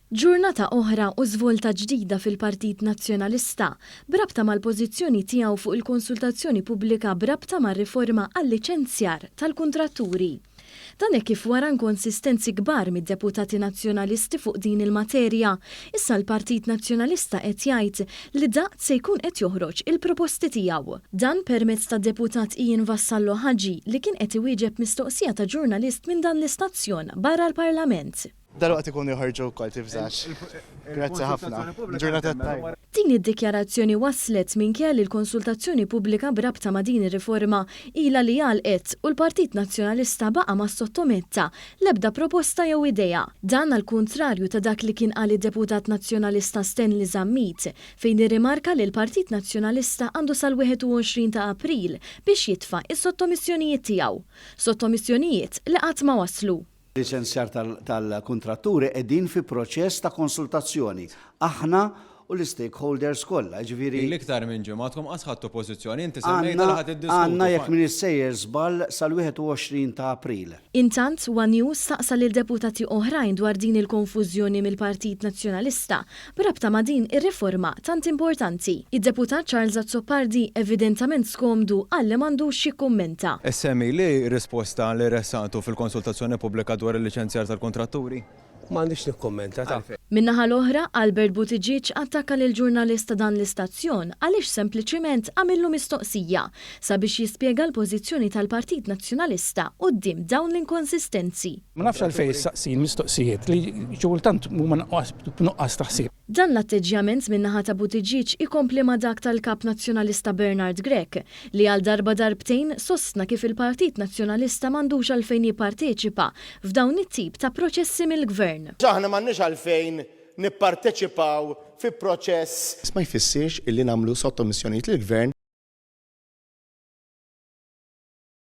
Ġurnata oħra u żvolta ġdida fil-Partit Nazzjonalista brabta mal-pożizzjoni tiegħu fuq il-konsultazzjoni pubblika brabta mar-riforma għal-liċenzjar tal-kuntratturi. Dan hekk kif wara inkonsistenzi kbar mid-deputati nazzjonalisti fuq din il-materja, issa l-Partit Nazzjonalista qed jgħid li daqt se jkun qed joħroġ il-proposti tiegħu. Dan permezz ta' deputat Ian Vassallo Ħaġi li kien qed iwieġeb mistoqsija ta' ġurnalist minn dan l-istazzjon barra l-Parlament. Dalwaqt ikunu jħarġu wkoll tifżax. Grazzi ħafna. Ġurnata tajba. Din id-dikjarazzjoni waslet minkejja li l-konsultazzjoni pubblika brabta ma' din ir-riforma ilha li għalqet u l-Partit Nazzjonalista baqa' ma sottometta l-ebda proposta jew idea. Dan għall-kuntrarju ta' dak li kien qal id-deputat Nazzjonalista Stanley Zammit fejn irrimarka li l-Partit Nazzjonalista għandu sal-21 ta' April biex jitfa' is-sottomissjonijiet tiegħu. Sottomissjonijiet li qatt ma waslu. Liċenzjar tal-kontratturi qegħdin fi proċess ta' konsultazzjoni. Aħna u l-stakeholders kollha, ġifieri. L-iktar minn ġimgħatkom qasħadtu pożizzjoni inti semmejta li ħadd iddiskutu. Għandna jekk min issejjer żball sal-21 ta' April. Intant, One News staqsa lil deputati oħrajn dwar din il-konfużjoni mill-Partit Nazzjonalista brabta ma' din ir-riforma tant importanti. Id-deputat Charles Azzopardi evidentament skomdu għalli m'għandux jikkummenta. Semmi li risposta li ressaqtu fil-konsultazzjoni pubblika dwar il-liċenzjar tal-kontratturi? M'għandix nikkommenta ta' Min-naħa l-oħra, Albert Buttigieg attakka lil ġurnalista dan l-istazzjon għaliex sempliċiment għamillu mistoqsija sabiex jispjega l-pożizzjoni tal-Partit Nazzjonalista quddiem dawn l-inkonsistenzi. Ma nafx għalfejn saqsin mistoqsijiet li ġultant huma nuqqas taħsib. Dan l-atteġġjament min-naħa ta' Buttigieg ikompli ma' dak tal-kap nazzjonalista Bernard Grech li għal darba darbtejn sostna kif il-Partit Nazzjonalista m'għandux għalfejn jipparteċipa f'dawn it-tip ta' proċessi mill-gvern. Aħna m'għandniex għalfejn nipparteċipaw fi proċess. Ma jfissirx illi nagħmlu sottomissjonijiet lill-gvern